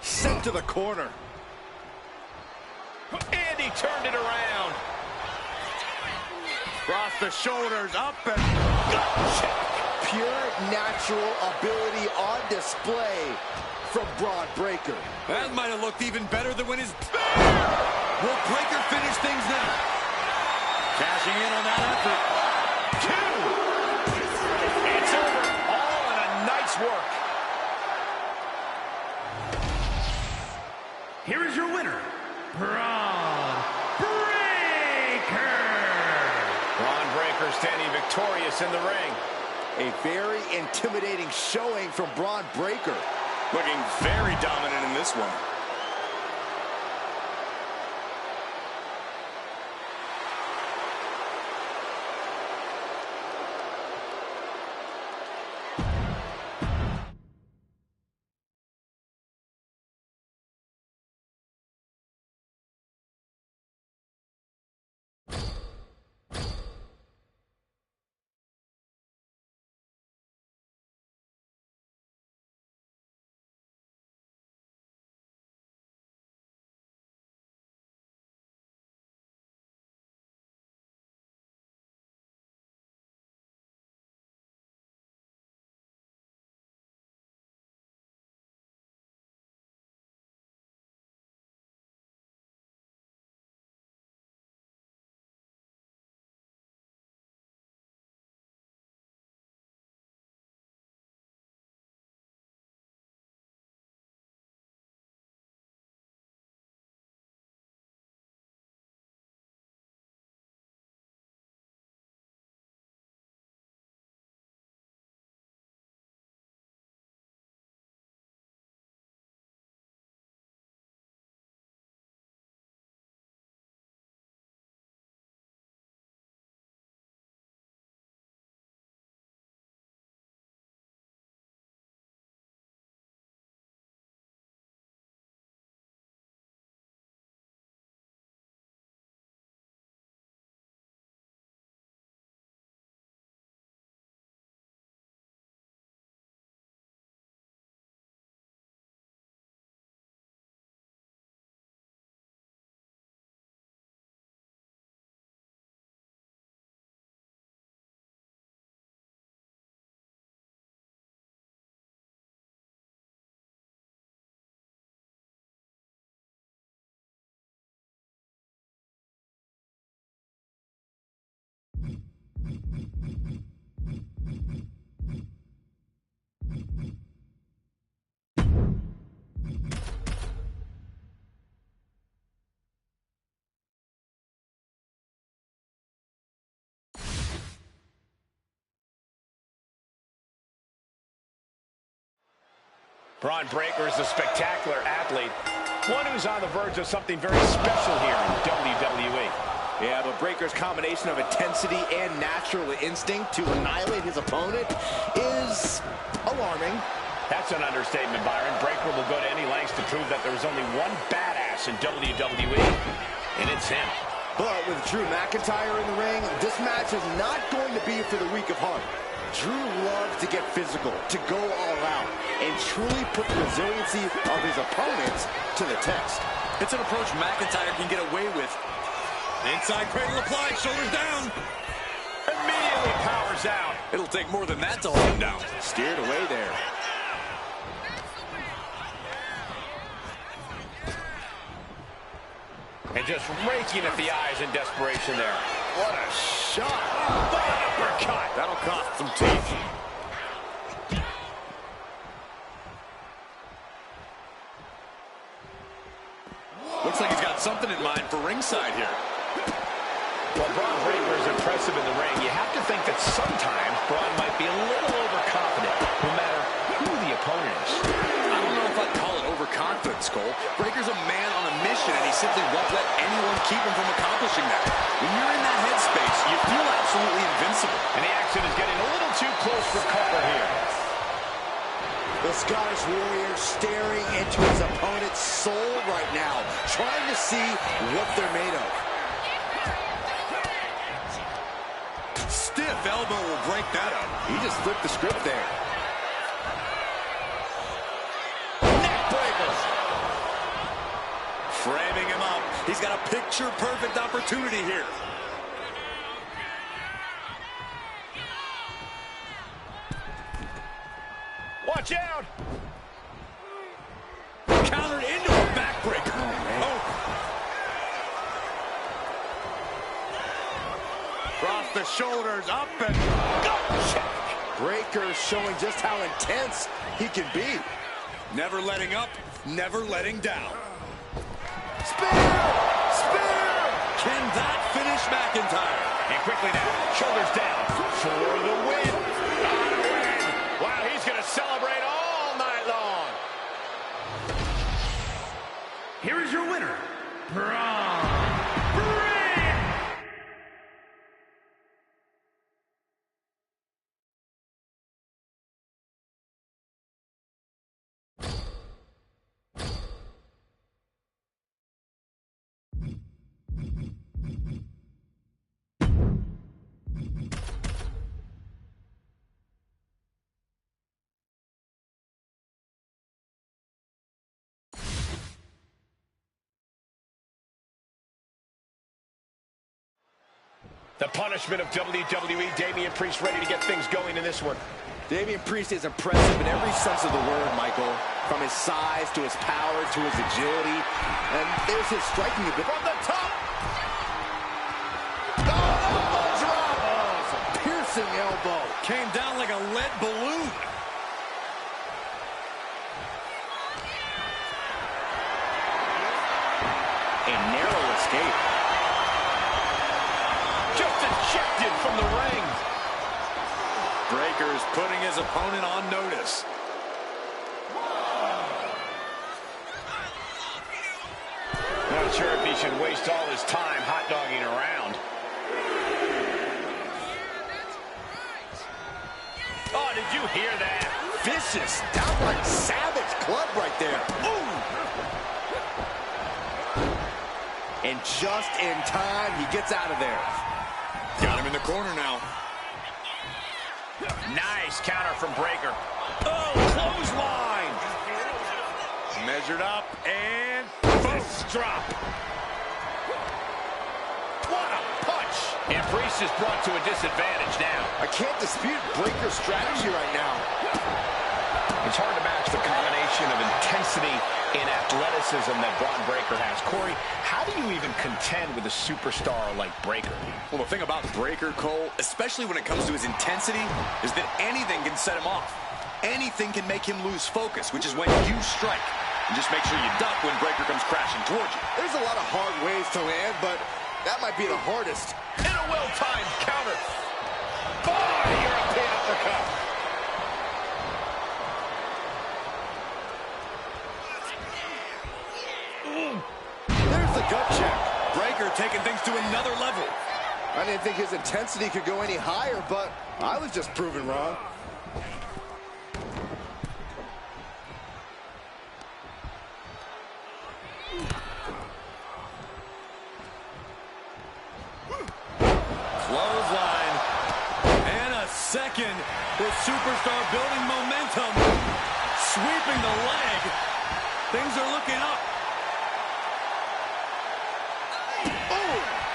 Sent to the corner. And he turned it around. Across the shoulders, up and pure natural ability on display from Braun Breaker. That might have looked even better than when his... Will Breaker finish things now? Cashing in on that effort. 2. It's over. All in a nice work. Here is your winner, Braun Breaker. Braun Breaker standing victorious in the ring. A very intimidating showing from Braun Breaker. Looking very dominant in this one. Braun Breaker is a spectacular athlete, one who's on the verge of something very special here in WWE. Yeah, but Breaker's combination of intensity and natural instinct to annihilate his opponent is alarming. That's an understatement, Byron. Breaker will go to any lengths to prove that there's only one badass in WWE, and it's him. But with Drew McIntyre in the ring, this match is not going to be for the weak of heart. Drew loves to get physical, to go all out, and truly put the resiliency of his opponents to the test. It's an approach McIntyre can get away with. Inside cradle applied, shoulders down. Immediately powers out. It'll take more than that to hold him down. Steered away there. And just raking at the eyes in desperation there. What a shot. What an uppercut. That'll cost some teeth. Looks like he's got something in mind for ringside here. While Braun Breaker is impressive in the ring, you have to think that sometimes Braun might be a little overconfident, no matter who the opponent is. I don't know if I'd call it overconfidence, Cole. Breaker's a man on a mission, and he simply won't let anyone keep him from accomplishing that. When you're in that headspace, you feel absolutely invincible. And the action is getting a little too close for comfort here. The Scottish Warrior staring into his opponent's soul right now, trying to see what they're made of. Stiff elbow will break that up. He just flipped the script there. Neck breaker. Framing him up. He's got a picture-perfect opportunity here. Watch out! Countered into a backbreaker. Oh. Across the shoulders, up and gut check. Breaker showing just how intense he can be. Never letting up, never letting down. Spear! Spear! Can that finish McIntyre? And quickly now, shoulders down for the win. On a win. Wow, he's going to celebrate all night long. Here is your winner, Braun Breaker. The punishment of WWE. Damian Priest ready to get things going in this one. Damian Priest is impressive in every sense of the word, Michael. From his size to his power to his agility. And there's his striking ability. From the top! Oh, drop! Oh, it's a piercing elbow. Came down like a lead balloon. A narrow escape. Just ejected from the ring. Breaker's putting his opponent on notice. Not sure if he should waste all his time hot-dogging around. Oh, did you hear that? Vicious, downright savage club right there. Ooh! And just in time, he gets out of there. Got him in the corner now. Nice counter from Breaker. Oh, clothesline! Measured up and Fist drop. What a punch! And Priest is brought to a disadvantage now. I can't dispute Breaker's strategy right now. It's hard to match the combination of intensity and athleticism that Braun Breaker has. Corey, how do you even contend with a superstar like Breaker? Well, the thing about Breaker, Cole, especially when it comes to his intensity, is that anything can set him off. Anything can make him lose focus, which is when you strike. And just make sure you duck when Breaker comes crashing towards you. There's a lot of hard ways to land, but that might be the hardest. And a well-timed counter. Oh, European uppercut. gut check. Breaker taking things to another level. I didn't think his intensity could go any higher, but I was just proven wrong. Clothesline. And a second. This superstar building momentum. Sweeping the leg. Things are looking up.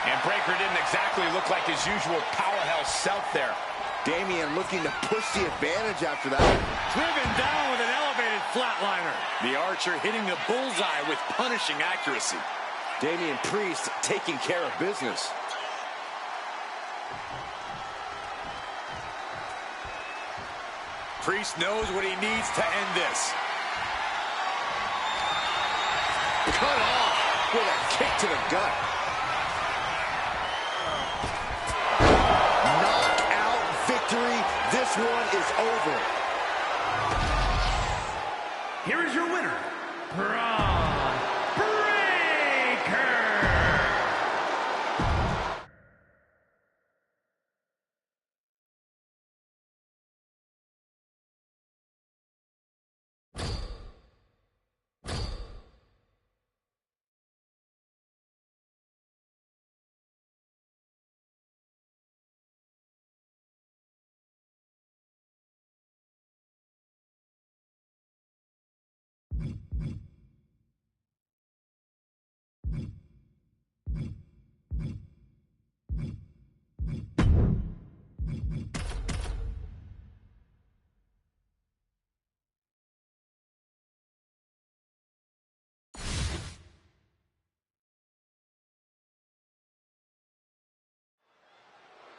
And Breaker didn't exactly look like his usual powerhouse self there. Damian looking to push the advantage after that. Driven down with an elevated flatliner. The Archer hitting the bullseye with punishing accuracy. Damian Priest taking care of business. Priest knows what he needs to end this. Cut off with a kick to the gut. Knockout victory. This one is over. Here is your winner, Braun Breaker.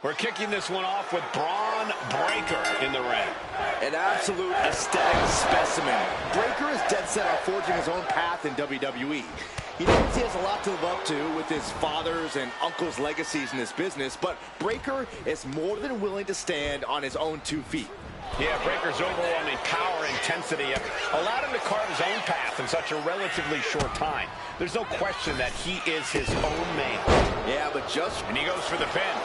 We're kicking this one off with Braun Breaker in the ring. An absolute aesthetic specimen. Breaker is dead set on forging his own path in WWE. He knows he has a lot to live up to with his father's and uncle's legacies in this business, but Breaker is more than willing to stand on his own 2 feet. Yeah, Breaker's overwhelming power and intensity allowed him to carve his own path in such a relatively short time. There's no question that he is his own man. Yeah, but just... And he goes for the pin.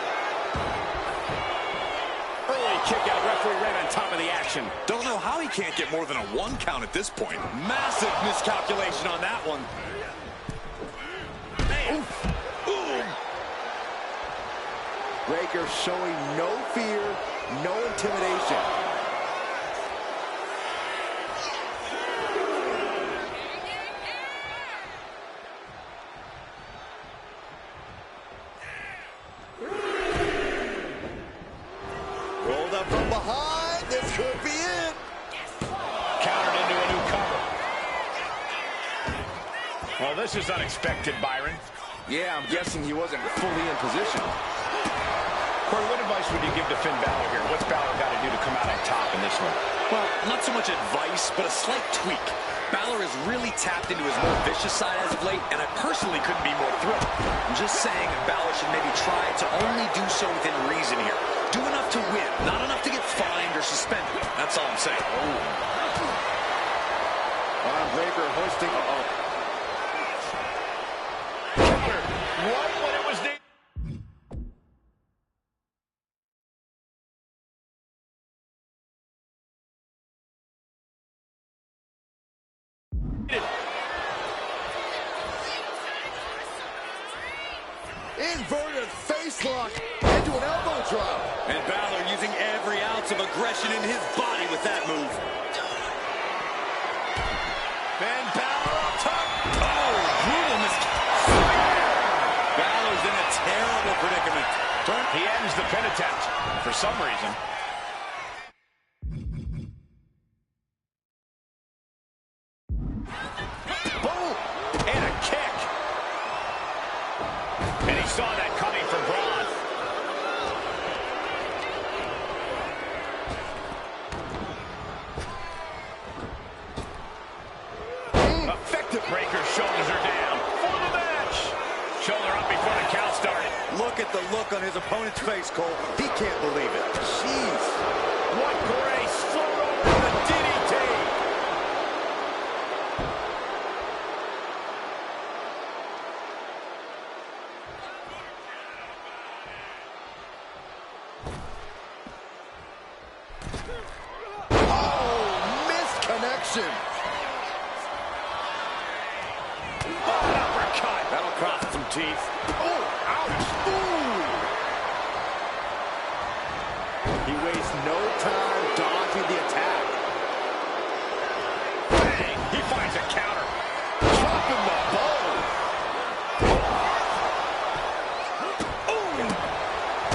Early kick out. Referee right on top of the action. Don't know how he can't get more than a 1 count at this point. Massive miscalculation on that one. Breaker showing no fear, no intimidation. Rolled up from behind. This could be it. Countered into a new cover. Well, this is unexpected, Byron. Yeah, I'm guessing he wasn't fully in position. Corey, what advice would you give to Finn Balor here? What's Balor got to do to come out on top in this one? Well, not so much advice, but a slight tweak. Balor has really tapped into his more vicious side as of late, and I personally couldn't be more thrilled. I'm just saying Balor should maybe try to only do so within reason here. Do enough to win, not enough to get fined or suspended. That's all I'm saying. Breaker hosting. Right when it was needed. Inverted face lock into an elbow drop. And Balor using every ounce of aggression in his body with that move. And Balor up top. Oh, brutal Balor's in a terrible predicament. He ends the pin attempt for some reason. Boom! And a kick. And he saw that coming from Braun. Effective. Breaker's shoulders are down for the match. Shoulder up before the count started. Look at the look on his opponent's face, Cole. He can't believe it. Jeez. What grace. Float over the DDT. submission. Oh, an uppercut. That'll cross some teeth. Oh, ouch. Ooh. He wastes no time dodging the attack. Bang. He finds a counter. Dropping the ball.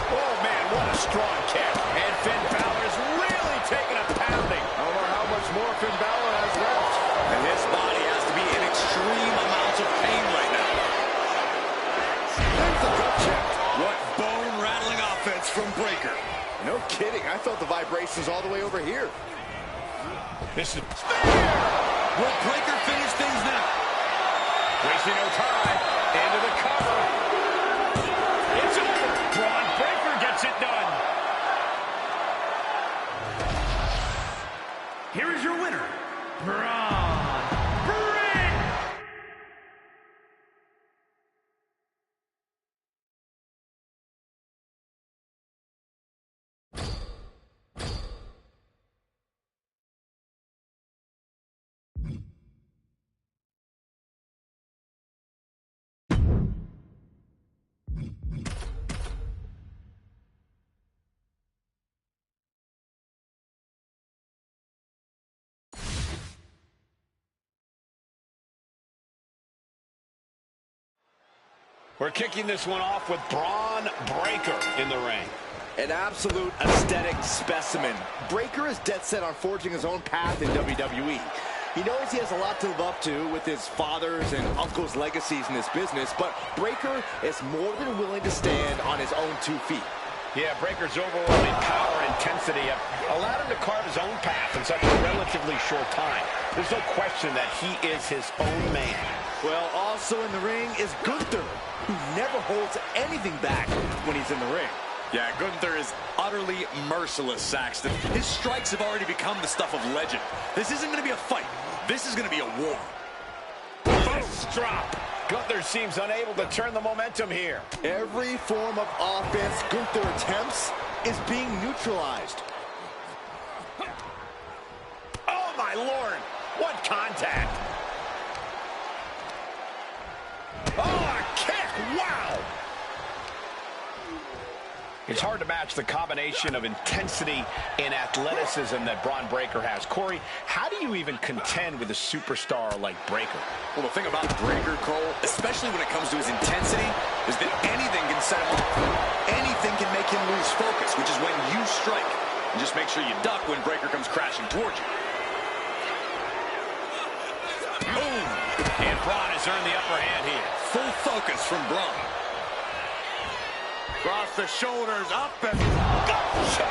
Oh, man, what a strong kick. And Finn Balor is really taking a pounding. I don't know how much more Finn Balor has left. And his body has to be in extreme amounts of pain right now. There's the gut check. What bone-rattling offense from Breaker. No kidding. I felt the vibrations all the way over here. This is... Will Breaker finish things now? Wasting no time. Into the cover. It's over. Braun Breaker gets it done. Here is your winner, Braun Breaker. We're kicking this one off with Braun Breaker in the ring. An absolute aesthetic specimen. Breaker is dead set on forging his own path in WWE. He knows he has a lot to live up to with his father's and uncle's legacies in this business, but Breaker is more than willing to stand on his own 2 feet. Yeah, Breaker's overwhelming power and intensity have allowed him to carve his own path in such a relatively short time. There's no question that he is his own man. Well, also in the ring is Gunther, who never holds anything back when he's in the ring. Yeah, Gunther is utterly merciless, Saxton. His strikes have already become the stuff of legend. This isn't going to be a fight. This is going to be a war. Fist drop. Gunther seems unable to turn the momentum here. Every form of offense Gunther attempts is being neutralized. Oh, my Lord. What contact. Oh, a kick. Wow. It's hard to match the combination of intensity and athleticism that Braun Breaker has. Corey, how do you even contend with a superstar like Breaker? Well, the thing about Breaker, Cole, especially when it comes to his intensity, is that anything can set him off. Anything can make him lose focus, which is when you strike. And just make sure you duck when Breaker comes crashing towards you. Boom! And Braun has earned the upper hand here. Full focus from Braun. Cross the shoulders, up and... Gotcha.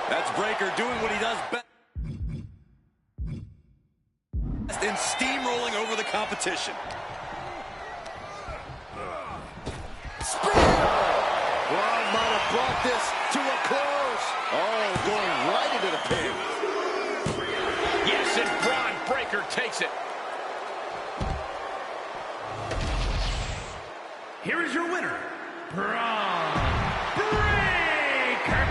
That's Breaker doing what he does best and steamrolling over the competition. Spear! Braun might have brought this to a close. Oh, going right into the pin. Yes, and Braun Breaker takes it. Here is your winner, Braun Breaker.